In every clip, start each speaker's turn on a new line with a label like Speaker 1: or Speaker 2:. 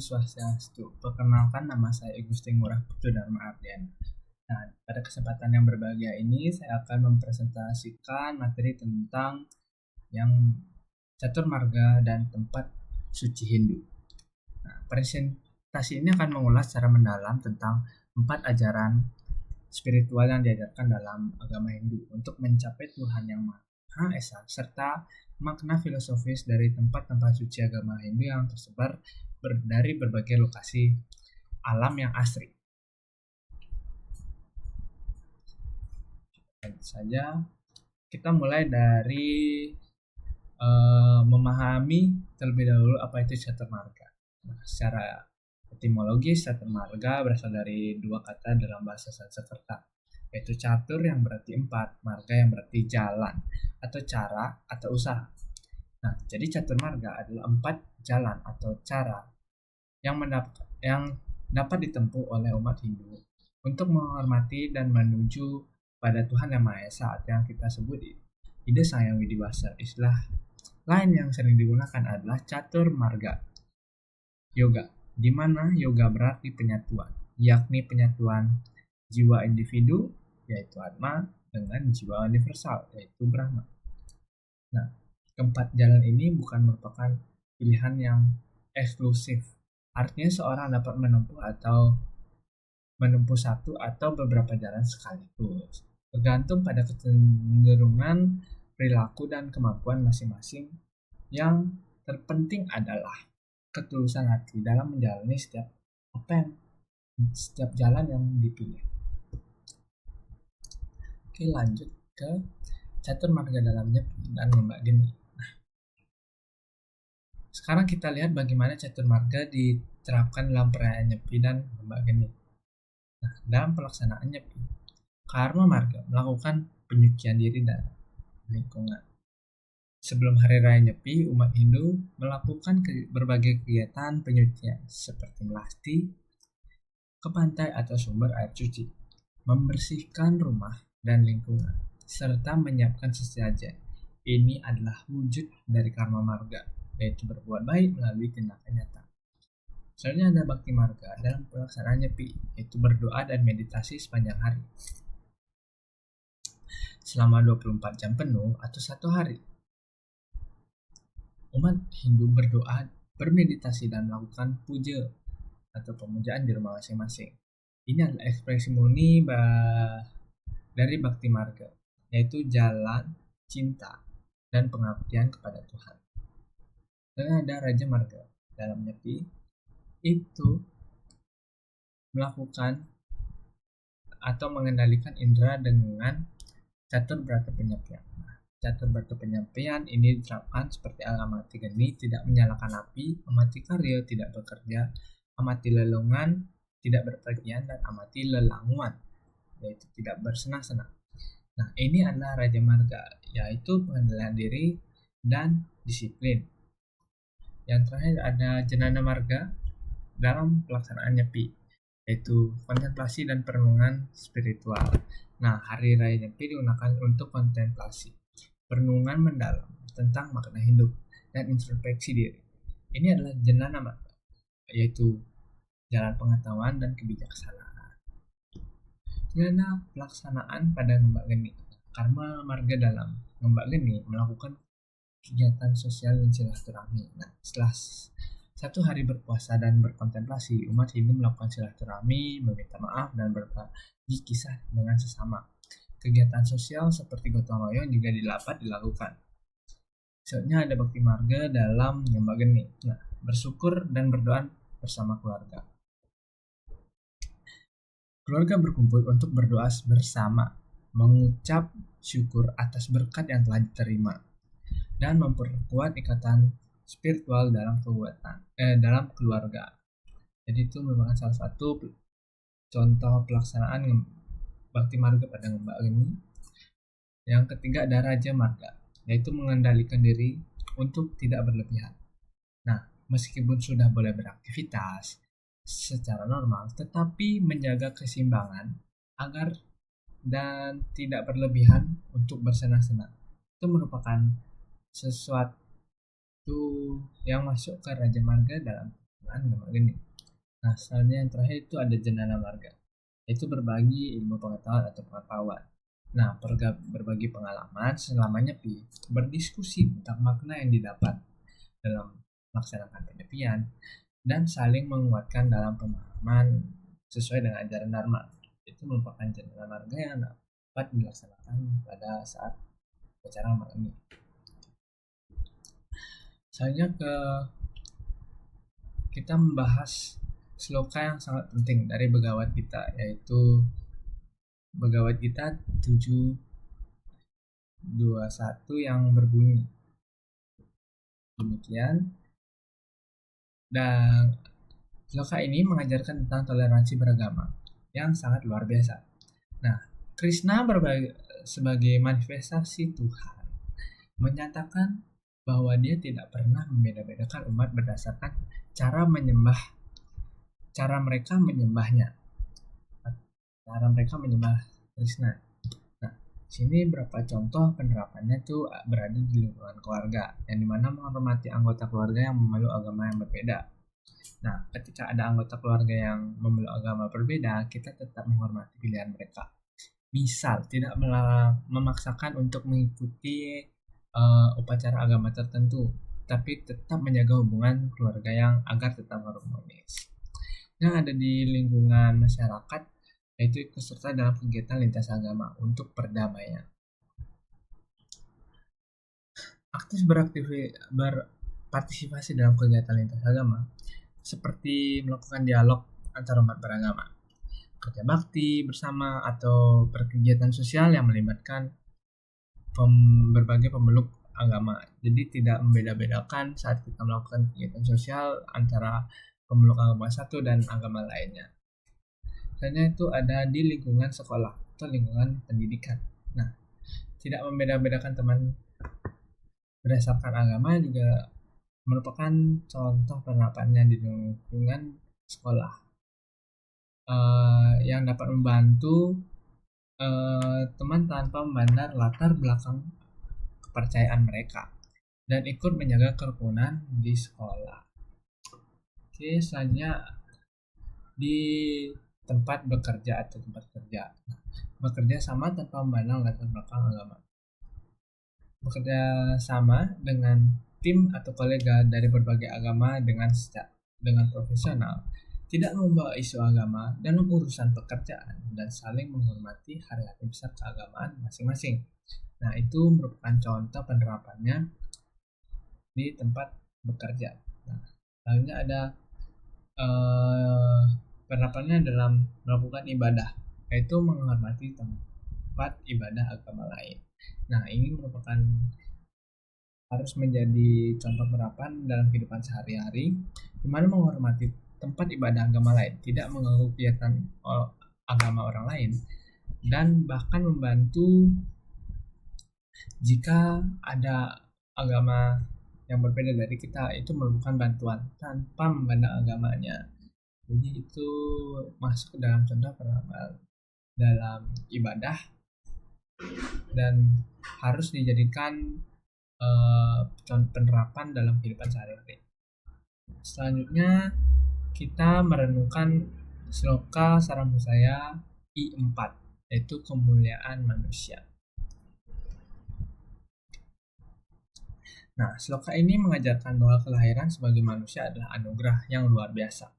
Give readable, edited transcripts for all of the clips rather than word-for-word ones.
Speaker 1: Swastiastu. Perkenalkan, nama saya Gusti Ngurah Putu Dharma Ardian. Nah, pada kesempatan yang berbahagia ini saya akan mempresentasikan materi tentang yang catur marga dan tempat suci Hindu. Nah, presentasi ini akan mengulas secara mendalam tentang 4 ajaran spiritual yang diajarkan dalam agama Hindu untuk mencapai Tuhan yang Maha Esa, serta makna filosofis dari tempat-tempat suci agama Hindu yang tersebar dari berbagai lokasi alam yang asri. Tentu saja kita mulai dari memahami terlebih dahulu apa itu catur marga. Nah, secara etimologis, catur marga berasal dari 2 kata dalam bahasa Sanskerta, yaitu catur yang berarti 4, marga yang berarti jalan atau cara atau usaha. Nah, jadi catur marga adalah 4 jalan atau cara yang dapat ditempuh oleh umat Hindu untuk menghormati dan menuju pada Tuhan Yang Maha Esa yang kita sebut Ida Sang Hyang Widiwasa. Istilah lain yang sering digunakan adalah catur marga yoga, di mana yoga berarti penyatuan, yakni penyatuan jiwa individu yaitu Atma dengan jiwa universal yaitu Brahma. Nah, keempat jalan ini bukan merupakan pilihan yang eksklusif. Artinya seorang dapat menempuh satu atau beberapa jalan sekaligus, tergantung pada kecenderungan perilaku dan kemampuan masing-masing. Yang terpenting adalah ketulusan hati dalam menjalani setiap jalan yang dipilih. Oke, lanjut ke catur marga dalamnya dan Mbak Geni. Nah, sekarang kita lihat bagaimana catur marga diterapkan dalam perayaan Nyepi dan Mbak Geni. Nah, dalam pelaksanaan Nyepi, Karma Marga melakukan penyucian diri dan lingkungan. Sebelum Hari Raya Nyepi, umat Hindu melakukan berbagai kegiatan penyucian seperti melasti ke pantai atau sumber air suci, membersihkan rumah dan lingkungan, serta menyiapkan sesajen. Ini adalah wujud dari Karma Marga, yaitu berbuat baik melalui tindakan nyata. Selanjutnya ada Bakti Marga dalam pelaksanaan Nyepi, yaitu berdoa dan meditasi sepanjang hari selama 24 jam penuh atau 1 hari. Umat Hindu berdoa, bermeditasi, dan melakukan puja atau pemujaan di rumah masing-masing. Ini adalah ekspresi murni dari Bakti Marga, yaitu jalan cinta dan pengabdian kepada Tuhan. Dan ada Raja Marga dalam Nyepi, itu melakukan atau mengendalikan indera dengan catur berata penyepian. Catur berata penyepian ini diterapkan seperti amati geni, tidak menyalakan api, amati karya, tidak bekerja, amati lelungan, tidak berpergian, dan amati lelanguan, yaitu tidak bersenang-senang. Nah, ini adalah Raja Marga, yaitu pengendalian diri dan disiplin. Yang terakhir ada Jenana Marga dalam pelaksanaan Nyepi, yaitu kontemplasi dan perenungan spiritual. Nah, Hari Raya Nyepi digunakan untuk kontemplasi, perenungan mendalam tentang makna hidup, dan introspeksi diri. Ini adalah Jenana Marga, yaitu jalan pengetahuan dan kebijaksanaan. Jenana pelaksanaan pada Ngembak Geni. Karma Marga dalam Ngembak Geni melakukan kegiatan sosial dan silaturahmi. Nah, setelah 1 hari berpuasa dan berkontemplasi, umat Hindu melakukan silaturahmi, meminta maaf, dan berbagi kisah dengan sesama. Kegiatan sosial seperti gotong royong juga dapat dilakukan. Selanjutnya ada Bakti Marga dalam Ngembak Geni. Nah, bersyukur dan berdoa bersama keluarga. Keluarga berkumpul untuk berdoa bersama, mengucap syukur atas berkat yang telah diterima, dan memperkuat ikatan spiritual dalam keluarga. Jadi itu merupakan salah satu contoh pelaksanaan Bakti Marga pada Ngembak Geni. Yang ketiga ada Raja Marga, yaitu mengendalikan diri untuk tidak berlebihan. Nah, meskipun sudah boleh beraktivitas secara normal, tetapi menjaga keseimbangan agar dan tidak berlebihan untuk bersenang-senang. Itu merupakan sesuatu yang masuk ke Raja Marga dalam agama geni. Nah, selanjutnya yang terakhir itu ada jnana marga, yaitu berbagi ilmu pengetahuan atau pengetahuan. Nah, berbagi pengalaman selamanya berdiskusi tentang makna yang didapat dalam melaksanakan penyepian dan saling menguatkan dalam pemahaman sesuai dengan ajaran Dharma. Itu merupakan jnana marga yang dapat dilaksanakan pada saat upacara malam ini. Selanjutnya kita membahas sloka yang sangat penting dari Bhagavad Gita, yaitu Bhagavad Gita 7.21 yang berbunyi demikian. Dan sloka ini mengajarkan tentang toleransi beragama yang sangat luar biasa. Nah, Krishna sebagai manifestasi Tuhan menyatakan bahwa dia tidak pernah membeda-bedakan umat berdasarkan cara mereka menyembah Krishna. Nah, sini beberapa contoh penerapannya tuh berada di lingkungan keluarga, yang dimana menghormati anggota keluarga yang memeluk agama yang berbeda. Nah, ketika ada anggota keluarga yang memeluk agama berbeda, kita tetap menghormati pilihan mereka. Misal, tidak memaksakan untuk mengikuti upacara agama tertentu, tapi tetap menjaga hubungan keluarga yang agar tetap harmonis. Yang ada di lingkungan masyarakat, yaitu ikut serta dalam kegiatan lintas agama untuk perdamaian. Aktif berpartisipasi dalam kegiatan lintas agama, seperti melakukan dialog antar umat beragama, kerja bakti bersama, atau berkegiatan sosial yang melibatkan berbagai pemeluk agama. Jadi tidak membeda-bedakan saat kita melakukan kegiatan sosial antara pemeluk agama satu dan agama lainnya. Karena itu ada di lingkungan sekolah atau lingkungan pendidikan. Nah, tidak membeda-bedakan teman berdasarkan agama juga merupakan contoh penerapannya di lingkungan sekolah yang dapat membantu teman tanpa memandang latar belakang kepercayaan mereka dan ikut menjaga kerukunan di sekolah. Oke, selanjutnya di tempat bekerja atau tempat kerja. Bekerja sama tanpa memandang latar belakang agama. Bekerja sama dengan tim atau kolega dari berbagai agama dengan profesional, tidak membawa isu agama dalam urusan pekerjaan, dan saling menghormati hari-hari besar keagamaan masing-masing. Nah, itu merupakan contoh penerapannya di tempat bekerja. Nah, lainnya ada penerapannya dalam melakukan ibadah, yaitu menghormati tempat ibadah agama lain. Nah, ini merupakan harus menjadi contoh penerapan dalam kehidupan sehari-hari, di mana menghormati tempat ibadah agama lain, tidak mengganggu kegiatan agama orang lain, dan bahkan membantu jika ada agama yang berbeda dari kita itu merupakan bantuan tanpa memandang agamanya. Jadi itu masuk ke dalam contoh penerapan dalam ibadah dan harus dijadikan contoh penerapan dalam kehidupan sehari-hari. Selanjutnya kita merenungkan sloka saran saya I4, yaitu kemuliaan manusia. Nah, sloka ini mengajarkan bahwa kelahiran sebagai manusia adalah anugerah yang luar biasa.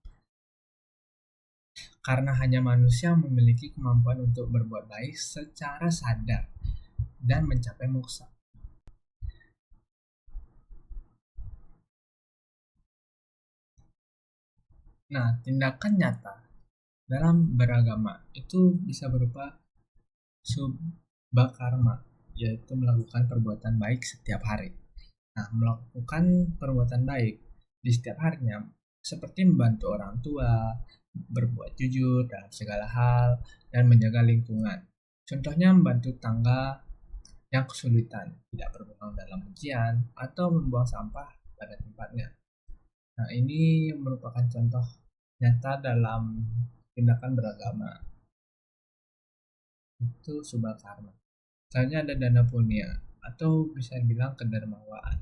Speaker 1: Karena hanya manusia memiliki kemampuan untuk berbuat baik secara sadar dan mencapai moksa. Nah, tindakan nyata dalam beragama itu bisa berupa subbakarma, yaitu melakukan perbuatan baik setiap hari. Nah, melakukan perbuatan baik di setiap harinya seperti membantu orang tua, berbuat jujur dalam segala hal, dan menjaga lingkungan. Contohnya membantu tangga yang kesulitan, tidak berbohong dalam ujian, atau membuang sampah pada tempatnya. Nah, ini merupakan contoh nyata dalam tindakan beragama. Itu subbakarma. Selanjutnya ada dana punya, atau bisa dibilang kedermawaan,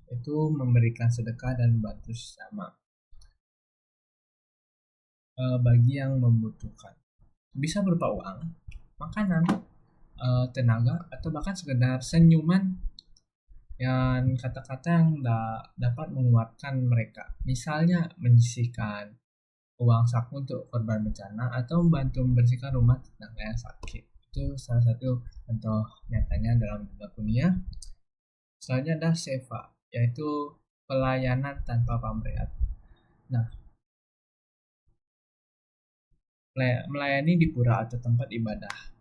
Speaker 1: itu memberikan sedekah dan membantu sesama. bagi yang membutuhkan. Bisa berupa uang, makanan, tenaga, atau bahkan sekedar senyuman yang kata-kata yang dapat menguatkan mereka. Misalnya menyisihkan uang saku untuk korban bencana atau membantu membersihkan rumah tetangga yang sakit. Itu salah satu contoh nyatanya dalam dunia. Selanjutnya ada seva, yaitu pelayanan tanpa pamrih. Nah, melayani di pura atau tempat ibadah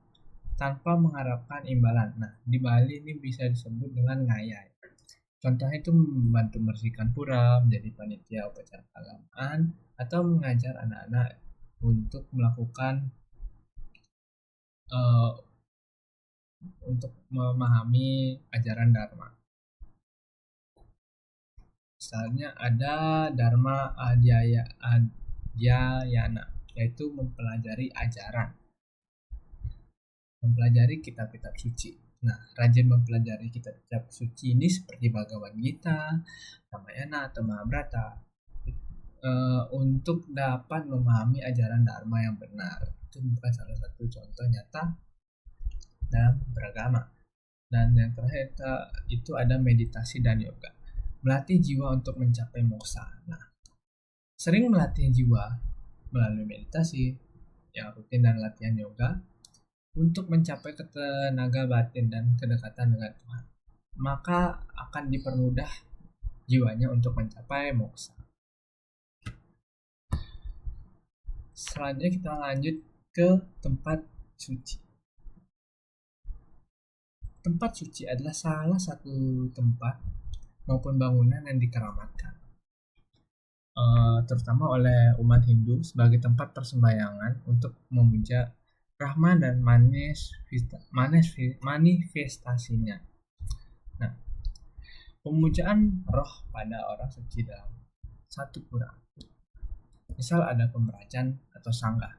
Speaker 1: tanpa mengharapkan imbalan. Nah, di Bali ini bisa disebut dengan ngayai. Contohnya itu membantu membersihkan pura, menjadi panitia upacara keagamaan, atau mengajar anak-anak untuk melakukan uh, untuk memahami ajaran Dharma. Misalnya ada Dharma Adhyayana, yaitu mempelajari ajaran, mempelajari kitab-kitab suci. Nah, rajin mempelajari kitab-kitab suci ini seperti Bhagavad Gita, Ramayana, atau Mahabharata untuk dapat memahami ajaran Dharma yang benar. Itu bukan salah satu contoh nyata dalam beragama. Dan yang terakhir itu ada meditasi dan yoga. Melatih jiwa untuk mencapai moksha. Nah, sering melatih jiwa melalui meditasi yang rutin dan latihan yoga untuk mencapai ketenaga batin dan kedekatan dengan Tuhan. Maka akan dipermudah jiwanya untuk mencapai moksha. Selanjutnya kita lanjut ke tempat suci. Tempat suci adalah salah satu tempat maupun bangunan yang dikeramatkan, terutama oleh umat Hindu sebagai tempat persembahyangan untuk memuja Brahma dan manifestasinya. Nah, pemujaan roh pada orang suci dalam satu pura. Misal ada pemberacan atau sangga,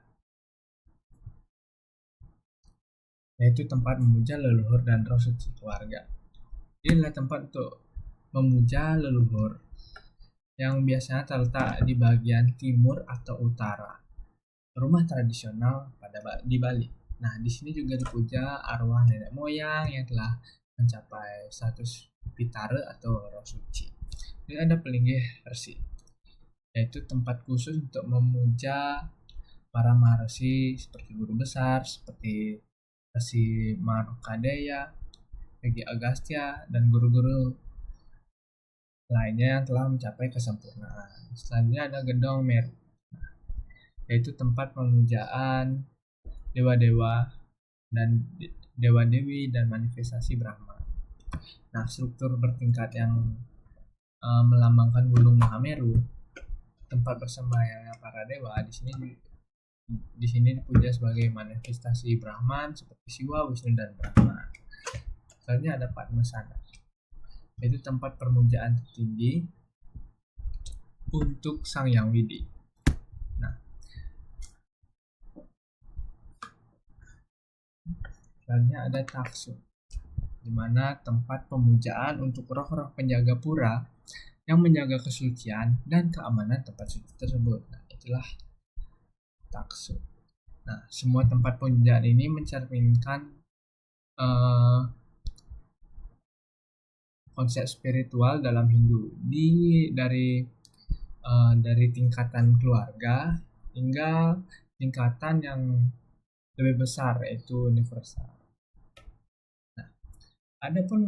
Speaker 1: yaitu tempat memuja leluhur dan roh suci keluarga. Ini adalah tempat untuk memuja leluhur yang biasanya terletak di bagian timur atau utara rumah tradisional di Bali. Nah, di sini juga dipuja arwah nenek moyang yang telah mencapai status pitara atau roh suci. Ini ada pelinggih resi, yaitu tempat khusus untuk memuja para maharsi seperti guru besar, seperti Resi Markandeya, Regi Agastya, dan guru-guru lainnya yang telah mencapai kesempurnaan. Selanjutnya ada Gedong Meru, yaitu tempat pemujaan dewa-dewa dan dewa-dewi dan manifestasi Brahma. Nah, struktur bertingkat yang melambangkan gunung Mahameru, tempat bersembahyangnya para dewa, di sini dipuja sebagai manifestasi Brahman seperti Siwa, Wisnu, dan Brahma. Selanjutnya ada Padmasana, yaitu tempat permujaan tertinggi untuk Sang Yang Widi. Nah, selanjutnya ada Taksu, di mana tempat pemujaan untuk roh-roh penjaga pura yang menjaga kesucian dan keamanan tempat suci tersebut. Nah, itulah Taksu. Nah, semua tempat pemujaan ini mencerminkan konsep spiritual dalam Hindu dari tingkatan keluarga hingga tingkatan yang lebih besar, yaitu universal. Nah, adapun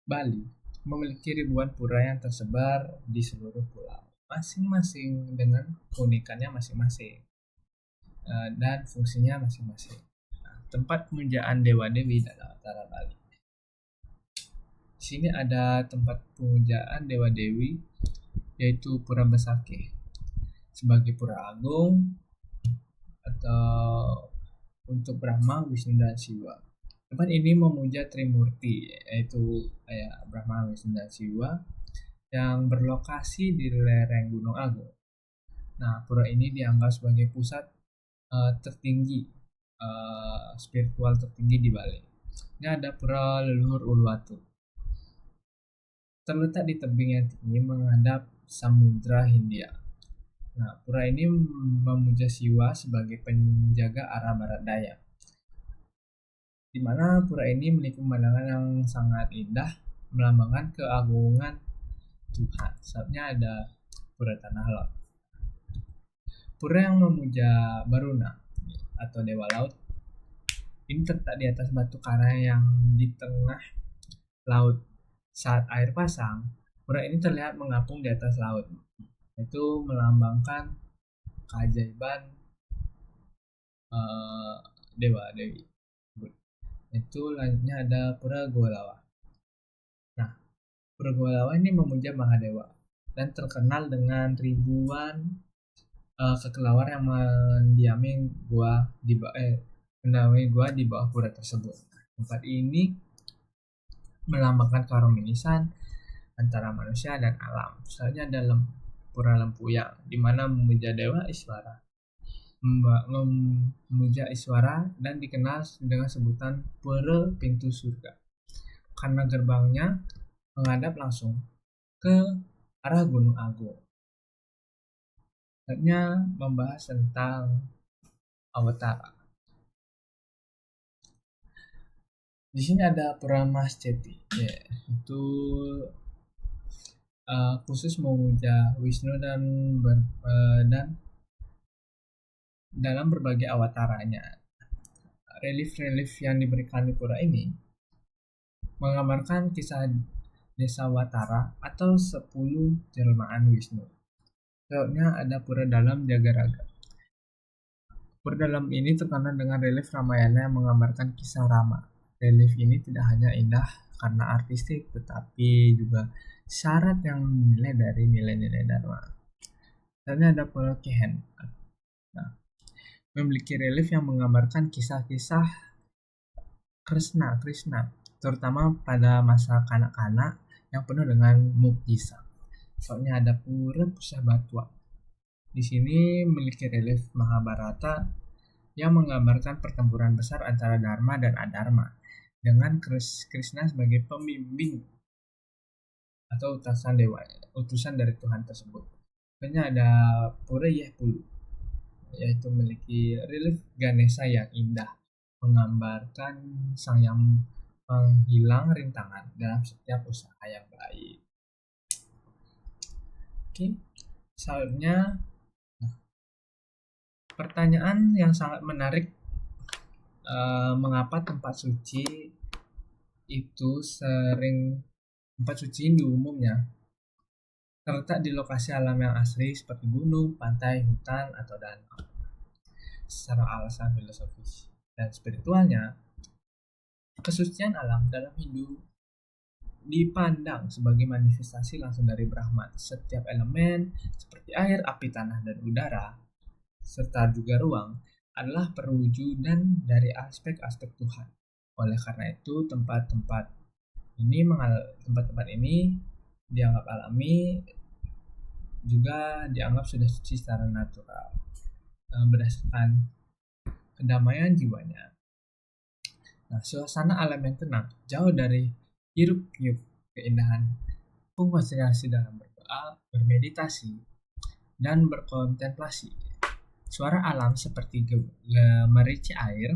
Speaker 1: Bali memiliki ribuan pura yang tersebar di seluruh pulau, masing-masing dengan keunikannya masing-masing dan fungsinya masing-masing. Nah, tempat pemujaan dewa-dewi dalam utara Bali. Di sini ada tempat pemujaan dewa-dewi, yaitu Pura Besakeh sebagai pura agung atau untuk Brahma, Wisnu, dan Siwa. Tempat ini memuja Trimurti, yaitu Brahma, Wisnu, dan Siwa yang berlokasi di lereng Gunung Agung. Nah, pura ini dianggap sebagai pusat tertinggi spiritual tertinggi di Bali. Ini ada Pura Leluhur Uluwatu, terletak di tebing yang tinggi menghadap Samudra Hindia. Nah, pura ini memuja Siwa sebagai penjaga arah barat daya, di mana pura ini memiliki pemandangan yang sangat indah, melambangkan keagungan Tuhan. Sebabnya ada pura Tanah Lot. Pura yang memuja Baruna atau Dewa Laut ini terletak di atas batu karang yang di tengah laut. Saat air pasang, pura ini terlihat mengapung di atas laut. Itu melambangkan keajaiban dewa dewi. Itu lanjutnya ada pura Golawa. Nah, pura Golawa ini memuja Mahadewa dan terkenal dengan ribuan kekelawar yang mendiami gua di bawah pura tersebut. Tempat ini melambangkan keharmonisan antara manusia dan alam. Misalnya dalam pura Lempuyang, di mana memuja Dewa Iswara, memuja Iswara dan dikenal dengan sebutan Pura Pintu Surga karena gerbangnya menghadap langsung ke arah Gunung Agung. Selanjutnya membahas tentang Awatara. Di sini ada Pura Mas Ceti, itu khusus memuja Wisnu dan dalam berbagai awataranya. Relief-relief yang diberikan di pura ini menggambarkan kisah Desa Watara atau 10 jelmaan Wisnu. Contohnya ada pura dalam Jagaraga. Pura dalam ini terkenal dengan relief Ramayana yang menggambarkan kisah Rama. Relief ini tidak hanya indah karena artistik, tetapi juga syarat yang dinilai dari nilai-nilai Dharma. Misalnya ada pura Kehen. Nah, memiliki relief yang menggambarkan kisah-kisah Krishna, terutama pada masa kanak-kanak yang penuh dengan mukjizat. Soalnya ada pura Pusah Batwa. Di sini memiliki relief Mahabharata yang menggambarkan pertempuran besar antara Dharma dan Adharma dengan Krishna sebagai pembimbing atau utusan dari Tuhan tersebut. Selanjutnya ada pura Yehpulu, yaitu memiliki relief Ganesha yang indah, menggambarkan sang yang penghilang rintangan dalam setiap usaha yang baik. Oke, selanjutnya pertanyaan yang sangat menarik, mengapa tempat suci di umumnya terletak di lokasi alam yang asri seperti gunung, pantai, hutan, atau danau. Secara alasan filosofis dan spiritualnya, kesucian alam dalam Hindu dipandang sebagai manifestasi langsung dari Brahman. Setiap elemen seperti air, api, tanah, dan udara serta juga ruang adalah perwujudan dari aspek-aspek Tuhan. Oleh karena itu, tempat-tempat ini dianggap alami, juga dianggap sudah suci secara natural berdasarkan kedamaian jiwanya. Nah, suasana alam yang tenang, jauh dari hiruk-pikuk keindahan, konsentrasi dalam berdoa, bermeditasi, dan berkontemplasi. Suara alam seperti gemericik air,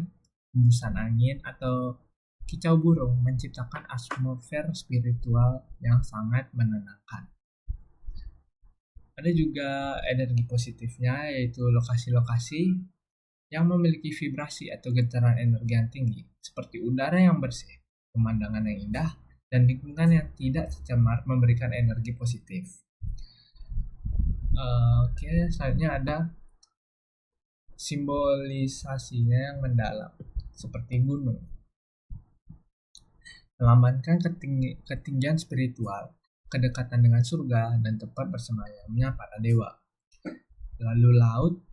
Speaker 1: hembusan angin, atau kicau burung menciptakan atmosfer spiritual yang sangat menenangkan. Ada juga energi positifnya, yaitu lokasi-lokasi yang memiliki vibrasi atau getaran energi yang tinggi, seperti udara yang bersih, pemandangan yang indah, dan lingkungan yang tidak tercemar memberikan energi positif. Oke, selanjutnya ada simbolisasinya yang mendalam, seperti gunung, melambangkan ketinggian spiritual, kedekatan dengan surga, dan tempat bersemayamnya para dewa. Lalu laut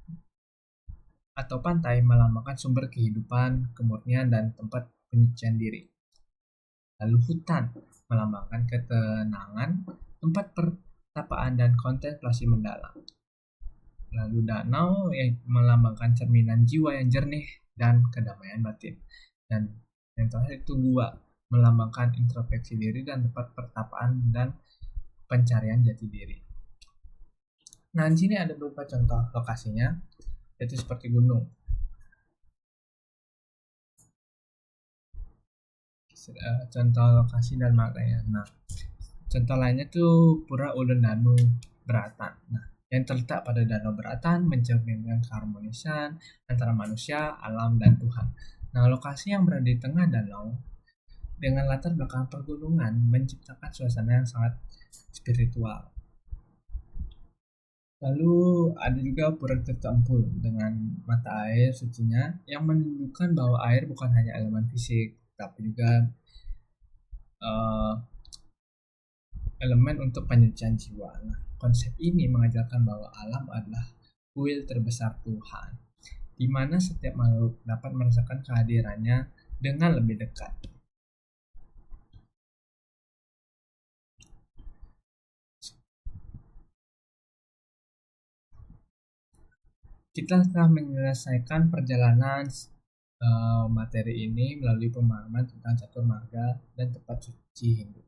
Speaker 1: atau pantai melambangkan sumber kehidupan, kemurnian, dan tempat penyucian diri. Lalu hutan melambangkan ketenangan, tempat pertapaan, dan kontemplasi mendalam. Lalu danau yang melambangkan cerminan jiwa yang jernih dan kedamaian batin. Dan yang terakhir itu gua, melambangkan introspeksi diri dan tempat pertapaan dan pencarian jati diri. Nah, di sini ada beberapa contoh lokasinya, yaitu seperti gunung. Contoh lokasi dan maknanya. Nah, contoh lainnya tuh Pura Ulun Danu Beratan. Nah, yang terletak pada Danau Beratan mencerminkan keharmonisan antara manusia, alam, dan Tuhan. Nah, lokasi yang berada di tengah danau dengan latar belakang pergunungan menciptakan suasana yang sangat spiritual. Lalu ada juga Pura Tirta Empul dengan mata air sucinya yang menunjukkan bahwa air bukan hanya elemen fisik, tapi juga uh, elemen untuk penyucian jiwa. Nah, konsep ini mengajarkan bahwa alam adalah kuil terbesar Tuhan, di mana setiap makhluk dapat merasakan kehadirannya dengan lebih dekat. Kita telah menyelesaikan perjalanan materi ini melalui pemahaman tentang catur marga dan tempat suci Hindu.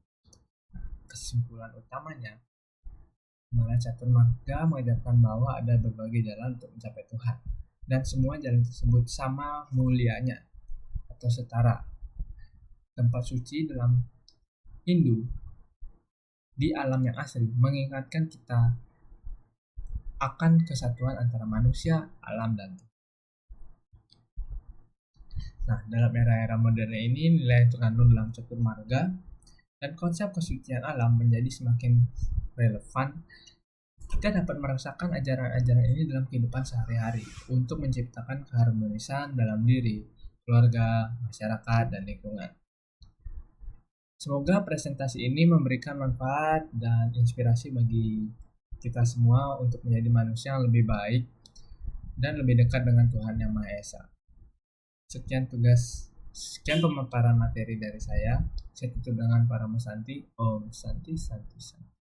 Speaker 1: Kesimpulan utamanya, mana catur marga mengajarkan bahwa ada berbagai jalan untuk mencapai Tuhan, dan semua jalan tersebut sama mulianya atau setara. Tempat suci dalam Hindu di alam yang asli mengingatkan kita akan kesatuan antara manusia, alam, dan Tuhan. Nah, dalam era-era modern ini, nilai yang terkandung dalam catur marga dan konsep kesucian alam menjadi semakin relevan. Kita dapat merasakan ajaran-ajaran ini dalam kehidupan sehari-hari untuk menciptakan keharmonisan dalam diri, keluarga, masyarakat, dan lingkungan. Semoga presentasi ini memberikan manfaat dan inspirasi bagi kita semua untuk menjadi manusia yang lebih baik dan lebih dekat dengan Tuhan Yang Maha Esa. Sekian pemaparan materi dari saya. Saya tutup dengan para Santi. Om Santi Santi Santi.